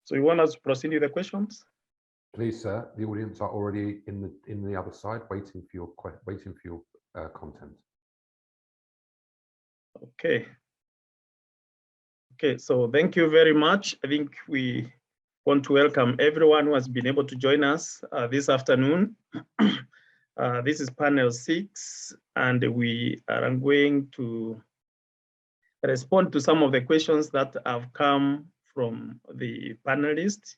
So you want us to proceed with the questions? Please, sir. The audience are already in the other side, waiting for your content. Okay. Okay. So thank you very much. I think we want to welcome everyone who has been able to join us this afternoon. This is panel 6, and we are going to respond to some of the questions that have come from the panelists.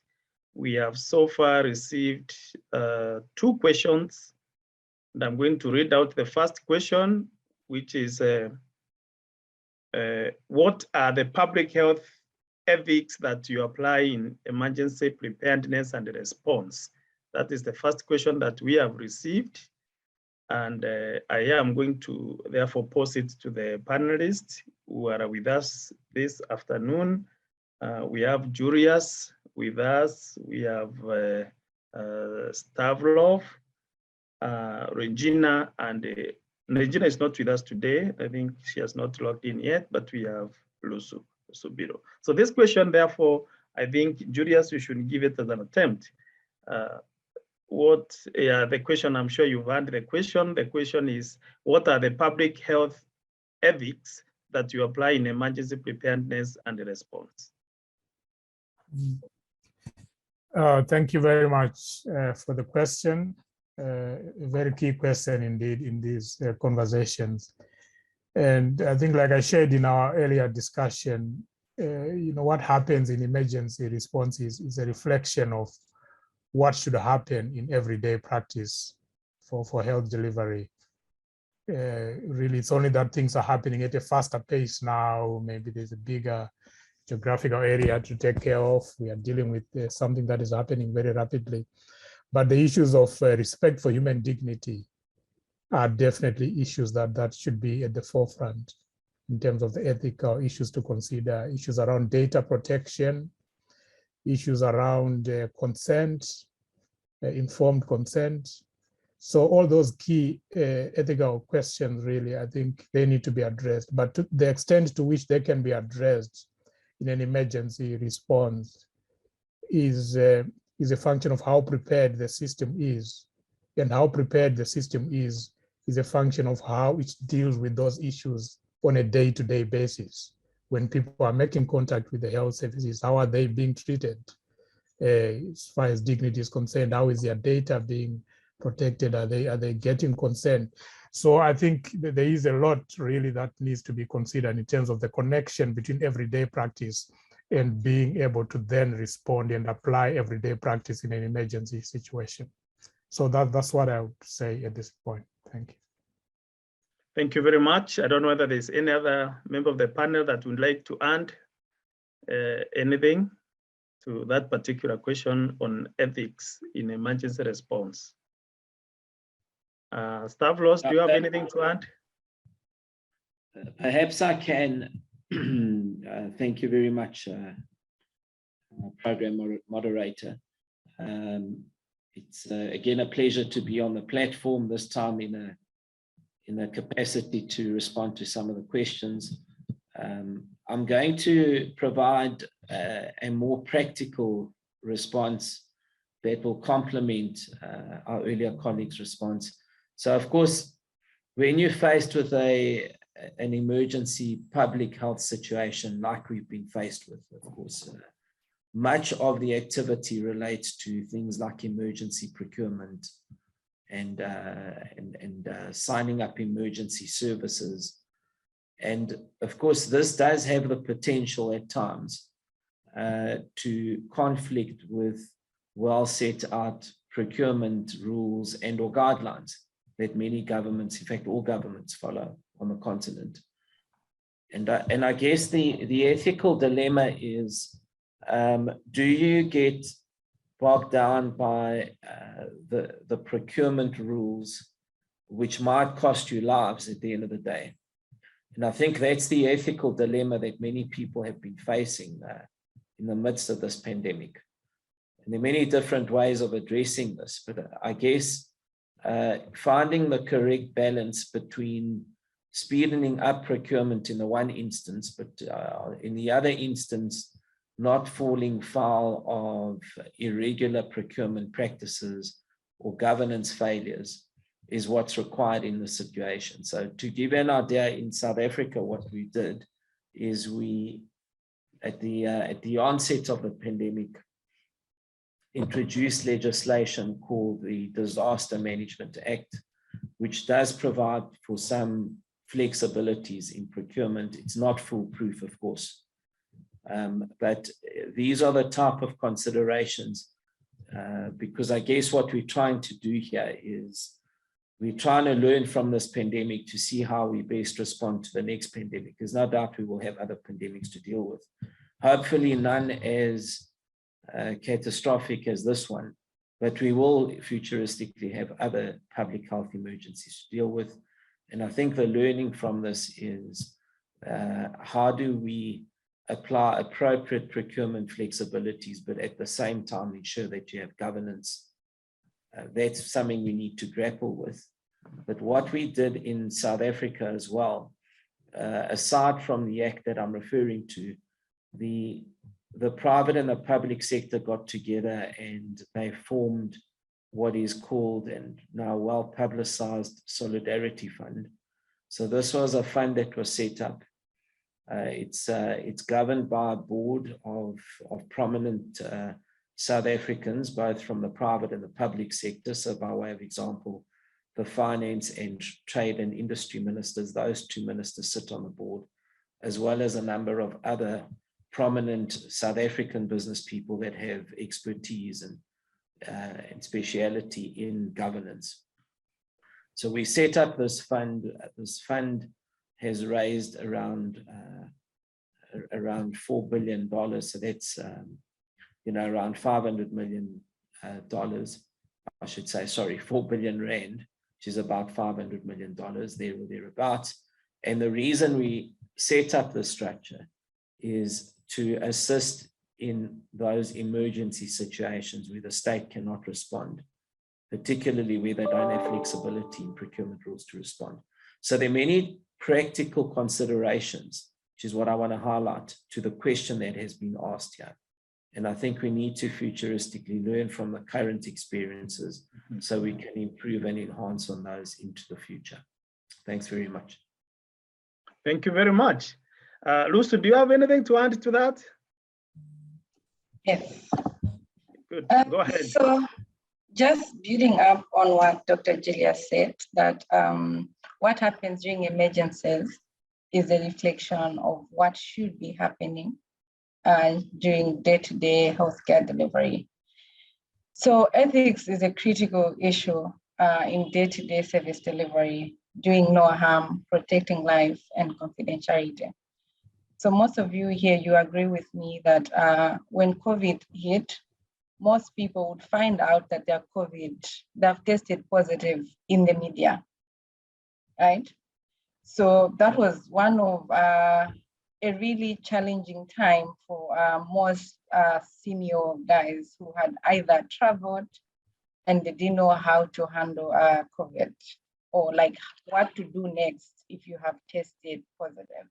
We have so far received 2 questions, and I'm going to read out the first question, which is, what are the public health ethics that you apply in emergency preparedness and response? That is the first question that we have received. And I am going to therefore pose it to the panelists who are with us this afternoon. We have Julius with us. We have Stavlov, Regina, and Regina is not with us today. I think she has not logged in yet, but we have Subiro. So this question, therefore, I think, Julius, you should give it as an attempt. The question, I'm sure you've heard the question. The question is, what are the public health ethics that you apply in emergency preparedness and response? Thank you very much for the question. A very key question indeed in these conversations. And I think, like I shared in our earlier discussion, what happens in emergency responses is a reflection of what should happen in everyday practice for health delivery. Really, it's only that things are happening at a faster pace now. Maybe there's a bigger geographical area to take care of. We are dealing with something that is happening very rapidly. But the issues of respect for human dignity are definitely issues that should be at the forefront in terms of the ethical issues to consider, issues around data protection, issues around consent, informed consent. So all those key ethical questions, really, I think they need to be addressed. But to the extent to which they can be addressed in an emergency response is a function of how prepared the system is. And how prepared the system is a function of how it deals with those issues on a day-to-day basis. When people are making contact with the health services, how are they being treated? As far as dignity is concerned, how is their data being protected? Are they getting consent? So I think that there is a lot really that needs to be considered in terms of the connection between everyday practice and being able to then respond and apply everyday practice in an emergency situation. So that's what I would say at this point. Thank you. Thank you very much. I don't know whether there's any other member of the panel that would like to add anything to that particular question on ethics in emergency response. Stavros, do you have anything to add? Perhaps I can. Thank you very much, program moderator. It's again a pleasure to be on the platform, this time in a capacity to respond to some of the questions. I'm going to provide a more practical response that will complement our earlier colleagues' response. So, of course, when you're faced with an emergency public health situation like we've been faced with, of course, much of the activity relates to things like emergency procurement and signing up emergency services. And of course, this does have the potential at times to conflict with well set out procurement rules and or guidelines that many governments, in fact, all governments follow on the continent. And I guess the ethical dilemma is, do you get bogged down by the procurement rules, which might cost you lives at the end of the day? And I think that's the ethical dilemma that many people have been facing in the midst of this pandemic. And there are many different ways of addressing this, but I guess finding the correct balance between speeding up procurement in the one instance, but in the other instance, not falling foul of irregular procurement practices or governance failures is what's required in the situation. So to give you an idea, in South Africa, what we did is we, at the onset of the pandemic, introduced legislation called the Disaster Management Act, which does provide for some flexibilities in procurement. It's not foolproof, of course, but these are the type of considerations, because I guess what we're trying to do here is we're trying to learn from this pandemic to see how we best respond to the next pandemic. There's no doubt we will have other pandemics to deal with. Hopefully none as catastrophic as this one, but we will futuristically have other public health emergencies to deal with. And I think the learning from this is how do we apply appropriate procurement flexibilities, but at the same time ensure that you have governance. That's something we need to grapple with. But what we did in South Africa as well, aside from the act that I'm referring to, the private and the public sector got together and they formed what is called, and now well publicized, Solidarity Fund. So this was a fund that was set up. It's governed by a board of prominent South Africans, both from the private and the public sector. So by way of example, the finance and trade and industry ministers, those two ministers sit on the board, as well as a number of other prominent South African business people that have expertise and speciality in governance. So we set up this fund. This fund has raised around $4 billion. So that's around $500 million. I should say, sorry, 4 billion rand, which is about $500 million there or thereabouts. And the reason we set up this structure is to assist in those emergency situations where the state cannot respond, particularly where they don't have flexibility in procurement rules to respond. So there are many practical considerations, which is what I want to highlight to the question that has been asked here. And I think we need to futuristically learn from the current experiences so we can improve and enhance on those into the future. Thanks very much. Thank you very much. Lucy, do you have anything to add to that? Yes. Good, go ahead. So just building up on what Dr. Julius said, that what happens during emergencies is a reflection of what should be happening during day-to-day healthcare delivery. So ethics is a critical issue in day-to-day service delivery, doing no harm, protecting life and confidentiality. So most of you here, you agree with me that when COVID hit, most people would find out that they're COVID, they've tested positive in the media, right? So that was one of a really challenging time for most senior guys who had either traveled and they didn't know how to handle COVID, or like what to do next if you have tested positive.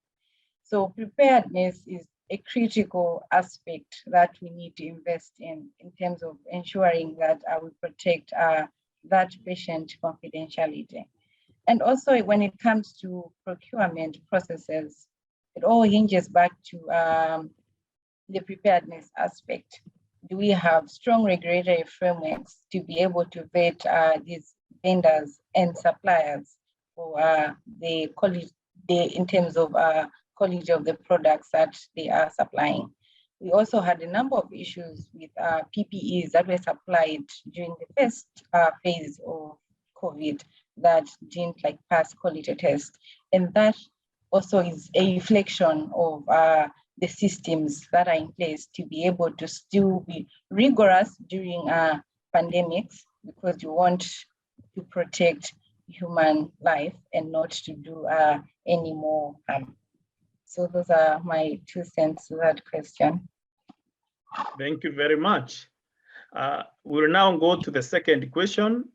So preparedness is a critical aspect that we need to invest in terms of ensuring that we protect that patient confidentiality. And also when it comes to procurement processes, it all hinges back to the preparedness aspect. Do we have strong regulatory frameworks to be able to vet these vendors and suppliers for the quality, in terms of quality of the products that they are supplying? We also had a number of issues with PPEs that were supplied during the first phase of COVID that didn't pass quality tests. And that also is a reflection of the systems that are in place to be able to still be rigorous during pandemics, because you want to protect human life and not to do any more harm. So those are my 2 cents to that question. Thank you very much. We'll now go to the second question,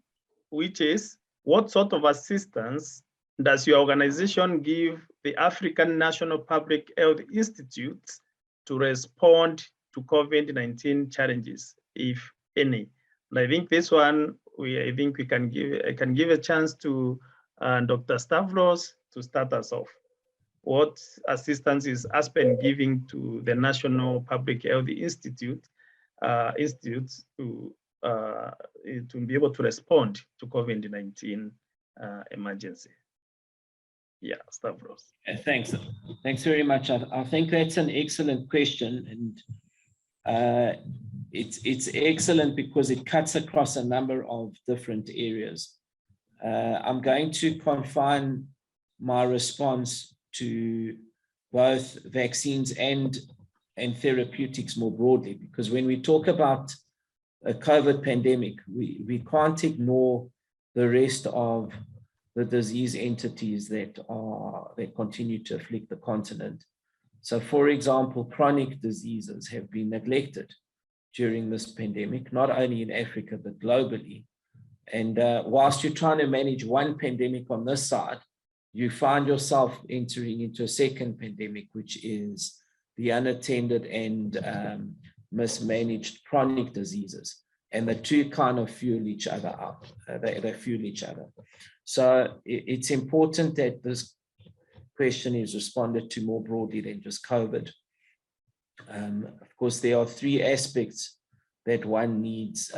which is, what sort of assistance does your organization give the African National Public Health Institute to respond to COVID-19 challenges, if any? And I think this one, I can give a chance to Dr. Stavros to start us off. What assistance is Aspen giving to the National Public Health Institute to be able to respond to COVID-19 emergency? Yeah, Stavros. Thanks very much. I think that's an excellent question, and it's excellent because it cuts across a number of different areas. I'm going to confine my response to both vaccines and therapeutics more broadly, because when we talk about a COVID pandemic, we can't ignore the rest of the disease entities that continue to afflict the continent. So, for example, chronic diseases have been neglected during this pandemic, not only in Africa, but globally. And whilst you're trying to manage one pandemic on this side, you find yourself entering into a second pandemic, which is the unattended and mismanaged chronic diseases. And the two kind of fuel each other up. They fuel each other. So it's important that this question is responded to more broadly than just COVID. Of course, there are three aspects that one needs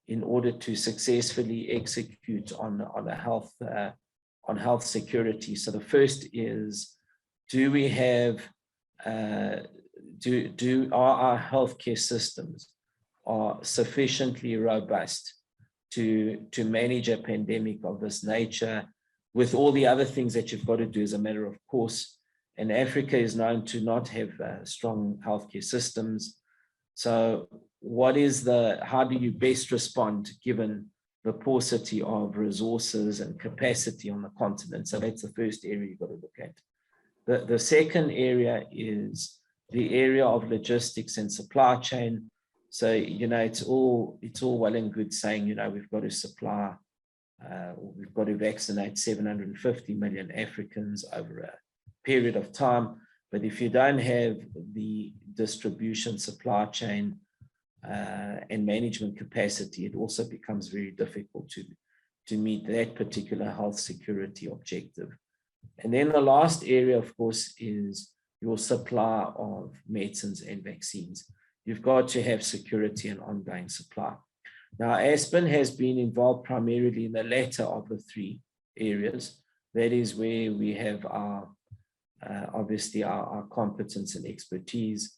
in order to successfully execute on health security. So the first is, are our healthcare systems sufficiently robust to manage a pandemic of this nature, with all the other things that you've got to do as a matter of course. And Africa is known to not have strong healthcare systems. So how do you best respond given the paucity of resources and capacity on the continent? So that's the first area you've got to look at. The second area is the area of logistics and supply chain. So, it's all well and good saying, we've got to supply, we've got to vaccinate 750 million Africans over a period of time. But if you don't have the distribution, supply chain, and management capacity, it also becomes very difficult to meet that particular health security objective. And then the last area, of course, is your supply of medicines and vaccines. You've got to have security and ongoing supply. Now, Aspen has been involved primarily in the latter of the three areas. That is where we have obviously our competence and expertise.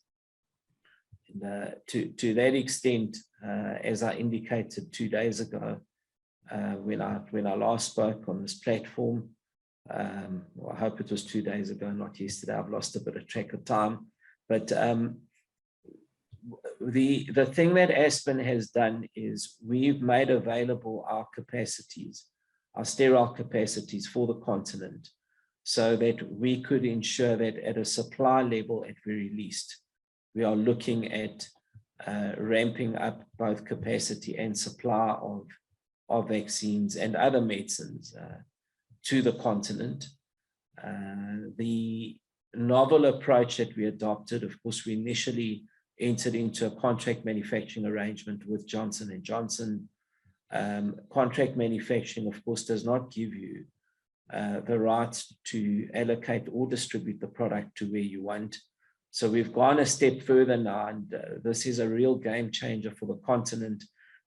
And, to that extent, as I indicated 2 days ago, when I last spoke on this platform, well, I hope it was 2 days ago, not yesterday. I've lost a bit of track of time. But the thing that Aspen has done is we've made available our capacities, our sterile capacities for the continent, so that we could ensure that at a supply level, at very least, we are looking at ramping up both capacity and supply of vaccines and other medicines to the continent. The novel approach that we adopted, of course, we initially entered into a contract manufacturing arrangement with Johnson & Johnson. Contract manufacturing, of course, does not give you the rights to allocate or distribute the product to where you want. So we've gone a step further now, and this is a real game changer for the continent.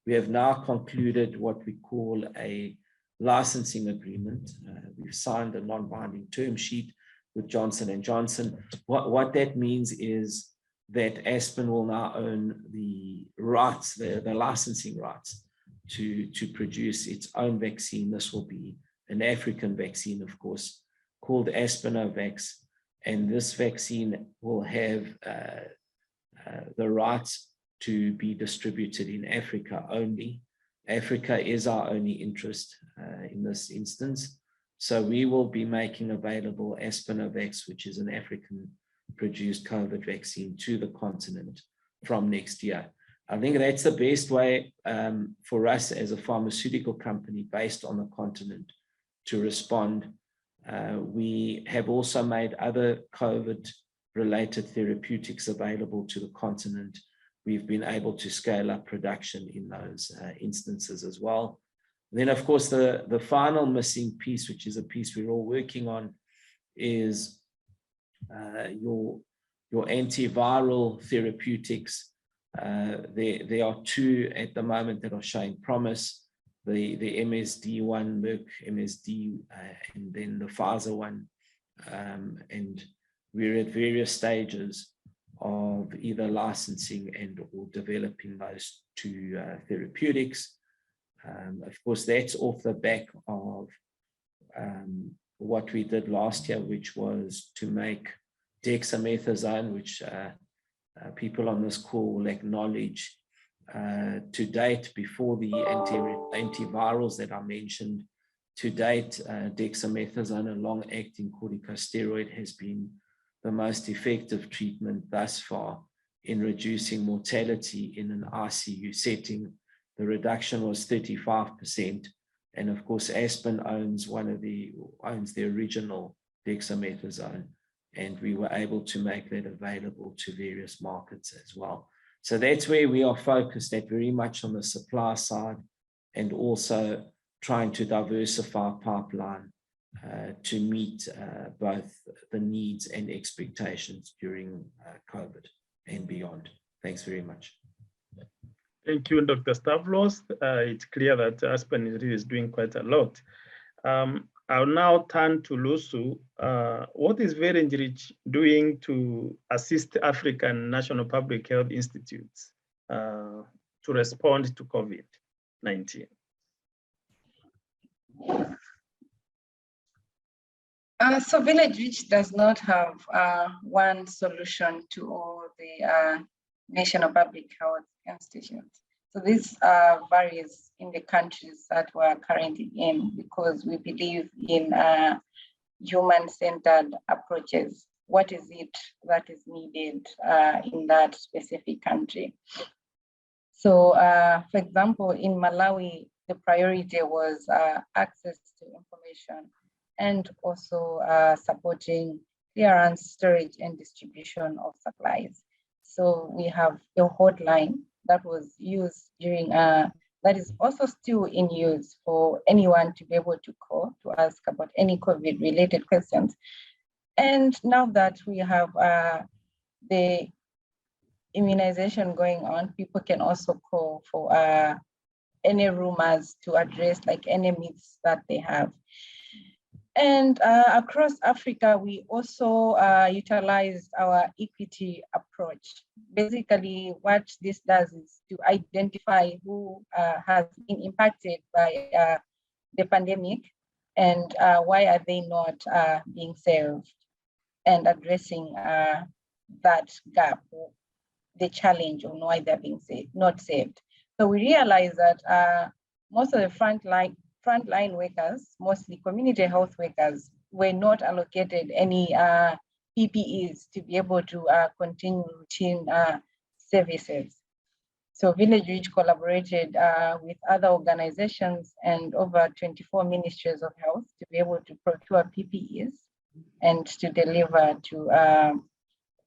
We have now concluded what we call a licensing agreement. We've signed a non-binding term sheet with Johnson & Johnson. What that means is that Aspen will now own the rights, the licensing rights to produce its own vaccine. This will be an African vaccine, of course, called Aspinovax. And this vaccine will have the rights to be distributed in Africa only. Africa is our only interest in this instance. So we will be making available Aspinovax, which is an African-produced COVID vaccine, to the continent from next year. I think that's the best way for us as a pharmaceutical company based on the continent to respond. We have also made other COVID related therapeutics available to the continent, we've been able to scale up production in those instances as well. And then, of course, the final missing piece, which is a piece we're all working on, is your antiviral therapeutics. There are two at the moment that are showing promise. The MSD one, Merck MSD, and then the Pfizer one. And we're at various stages of either licensing and or developing those two therapeutics. Of course, that's off the back of what we did last year, which was to make dexamethasone, which people on this call will acknowledge. To date, before the antivirals that I mentioned, to date, dexamethasone, a long-acting corticosteroid, has been the most effective treatment thus far in reducing mortality in an ICU setting. The reduction was 35%. And of course, Aspen owns the original dexamethasone, and we were able to make that available to various markets as well. So that's where we are focused at, very much on the supply side, and also trying to diversify pipeline to meet both the needs and expectations during COVID and beyond. Thanks very much. Thank you, Dr. Stavros. It's clear that Aspen is doing quite a lot. I'll now turn to Lusu. What is Emergencies doing to assist African National Public Health Institutes to respond to COVID-19? So Village Reach does not have one solution to all the National Public Health Institutes. So this varies in the countries that we're currently in, because we believe in human-centered approaches. What is it that is needed in that specific country? So for example, in Malawi, the priority was access to information, and also supporting clearance, storage, and distribution of supplies. So we have a hotline that was used during, that is also still in use for anyone to be able to call to ask about any COVID-related questions. And now that we have the immunization going on, people can also call for any rumors to address like any myths that they have. And across Africa, we also utilized our equity approach. Basically, what this does is to identify who has been impacted by the pandemic, and why are they not being served, and addressing that gap, the challenge on why they're being not saved. So we realized that most of the frontline workers, mostly community health workers, were not allocated any PPEs to be able to continue routine services. So Village Reach collaborated with other organizations and over 24 ministries of health to be able to procure PPEs and to deliver to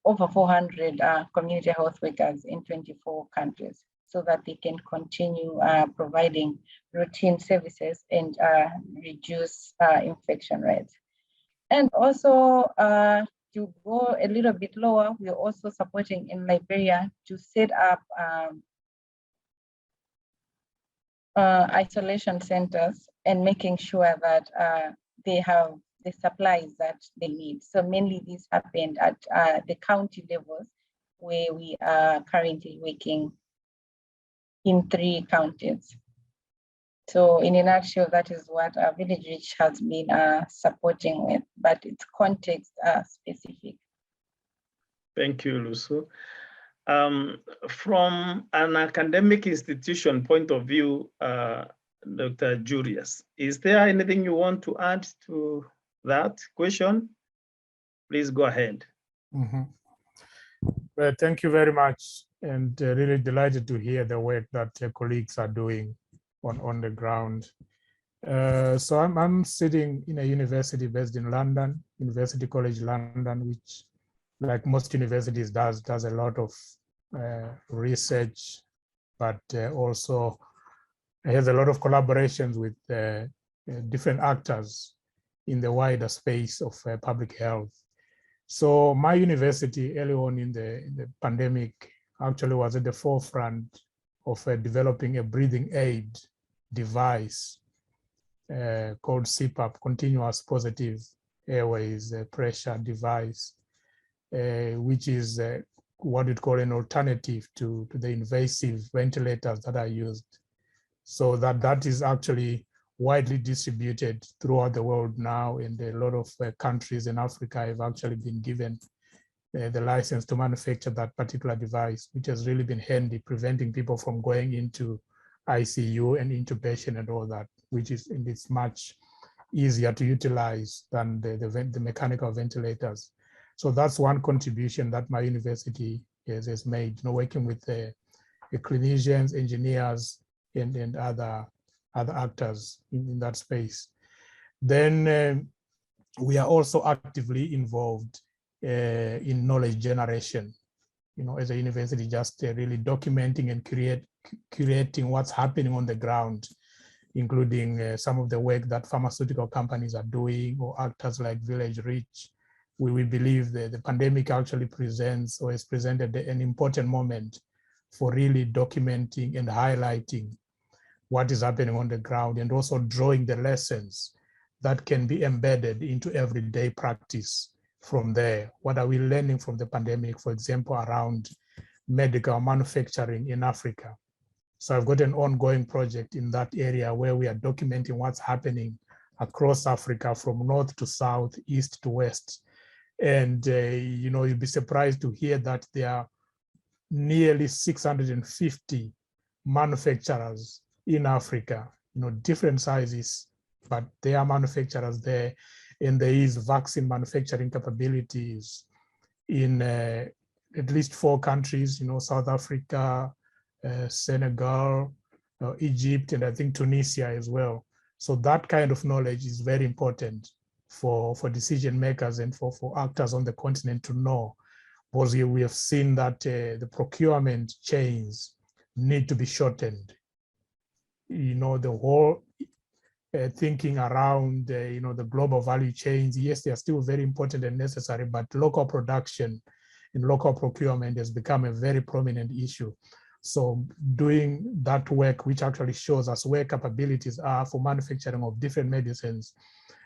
over 400 community health workers in 24 countries, so that they can continue providing routine services and reduce infection rates. And also to go a little bit lower, we're also supporting in Liberia to set up isolation centers and making sure that they have the supplies that they need. So mainly this happened at the county levels, where we are currently working in 3 counties. So in a nutshell, that is what Village Reach has been supporting with, but it's context specific. Thank you, Lusu. From an academic institution point of view, Dr. Julius, is there anything you want to add to that question? Please go ahead. Mm-hmm. Well, thank you very much, and really delighted to hear the work that your colleagues are doing on the ground. So I'm sitting in a university based in London, University College London, which like most universities, does a lot of research, but also has a lot of collaborations with different actors in the wider space of public health. So my university early on in the pandemic actually was at the forefront of developing a breathing aid device called CPAP, continuous positive airways pressure device, which is what we'd call an alternative to the invasive ventilators that are used. So that is actually widely distributed throughout the world now, and a lot of countries in Africa have actually been given the license to manufacture that particular device, which has really been handy, preventing people from going into ICU and intubation and all that, which is, and it's much easier to utilize than the mechanical ventilators. So that's one contribution that my university has made, you know, working with the clinicians, engineers, and other actors in that space. Then we are also actively involved in knowledge generation, you know, as a university, just really documenting and curating what's happening on the ground, including some of the work that pharmaceutical companies are doing, or actors like Village Reach. We believe that the pandemic actually presents, or has presented, an important moment for really documenting and highlighting what is happening on the ground, and also drawing the lessons that can be embedded into everyday practice from there. What are we learning from the pandemic, for example, around medical manufacturing in Africa? So I've got an ongoing project in that area where we are documenting what's happening across Africa from north to south, east to west. And you know, you'll be surprised to hear that there are nearly 650 manufacturers in Africa, you know, different sizes, but they are manufacturers there. And there is vaccine manufacturing capabilities in at least 4 countries, you know, South Africa, Senegal, Egypt, and I think Tunisia as well. So that kind of knowledge is very important for decision makers and for actors on the continent to know, because we have seen that the procurement chains need to be shortened. You know, the whole thinking around, you know, the global value chains, yes, they are still very important and necessary, but local production and local procurement has become a very prominent issue. So doing that work, which actually shows us where capabilities are for manufacturing of different medicines,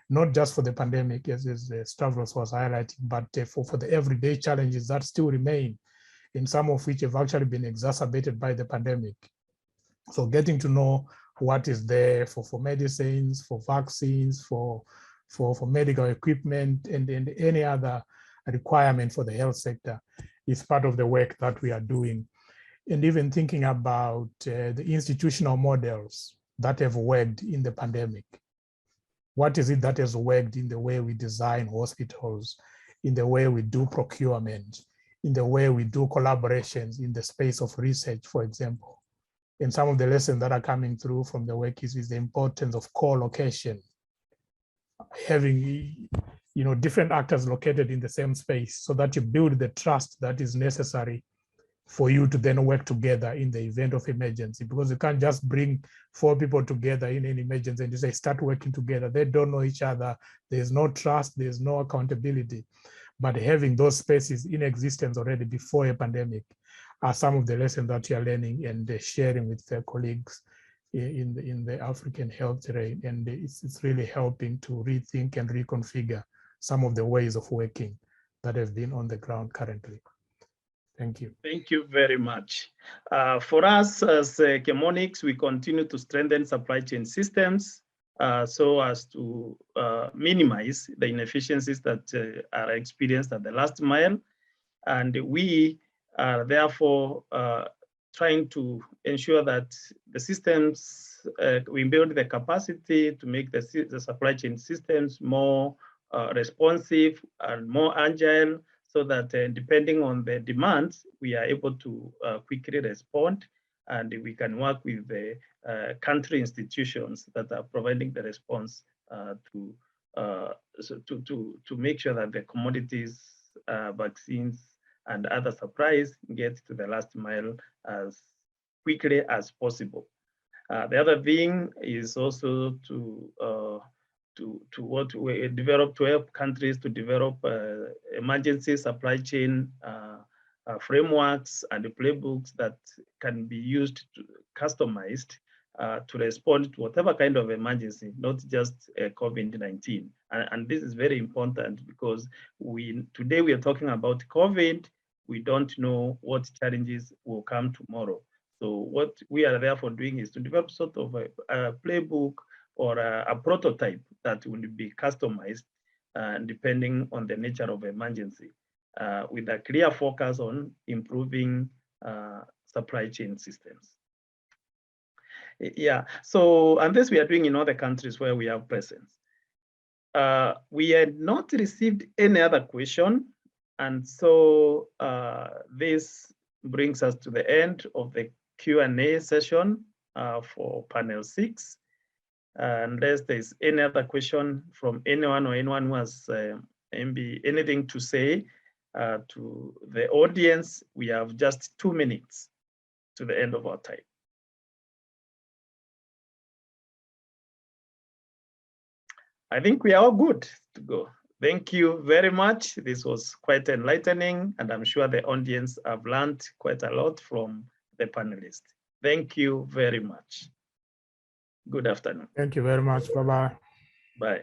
not just for the pandemic, as Stavros was highlighting, but for the everyday challenges that still remain, and some of which have actually been exacerbated by the pandemic. So getting to know what is there for medicines, for vaccines, for medical equipment, and any other requirement for the health sector is part of the work that we are doing. And even thinking about the institutional models that have worked in the pandemic. What is it that has worked in the way we design hospitals, in the way we do procurement, in the way we do collaborations in the space of research, for example? And some of the lessons that are coming through from the work is the importance of co-location, having, you know, different actors located in the same space, so that you build the trust that is necessary for you to then work together in the event of emergency, because you can't just bring 4 people together in an emergency and you say, start working together. They don't know each other. There's no trust, there's no accountability. But having those spaces in existence already before a pandemic are some of the lessons that you are learning and sharing with their colleagues in the African health terrain. And it's really helping to rethink and reconfigure some of the ways of working that have been on the ground currently. Thank you. Thank you very much. For us as Chemonics, we continue to strengthen supply chain systems so as to minimize the inefficiencies that are experienced at the last mile. And we are therefore trying to ensure that the systems, we build the capacity to make the supply chain systems more responsive and more agile, so that depending on the demands, we are able to quickly respond, and we can work with the country institutions that are providing the response to make sure that the commodities vaccines, and other supplies get to the last mile as quickly as possible. The other thing is also to what we develop, to help countries to develop emergency supply chain frameworks and playbooks that can be used to customized to respond to whatever kind of emergency, not just COVID-19. And this is very important because today we are talking about COVID. We don't know what challenges will come tomorrow. So what we are therefore doing is to develop sort of a playbook or a prototype that will be customized depending on the nature of emergency, with a clear focus on improving supply chain systems. Yeah, so, and this we are doing in other countries where we have presence. We had not received any other question. And so this brings us to the end of the Q&A session for panel 6. Unless there's any other question from anyone or anyone who has anything to say to the audience, we have just 2 minutes to the end of our time. I think we are all good to go. Thank you very much. This was quite enlightening, and I'm sure the audience have learned quite a lot from the panelists. Thank you very much. Good afternoon. Thank you very much. Bye-bye. Bye.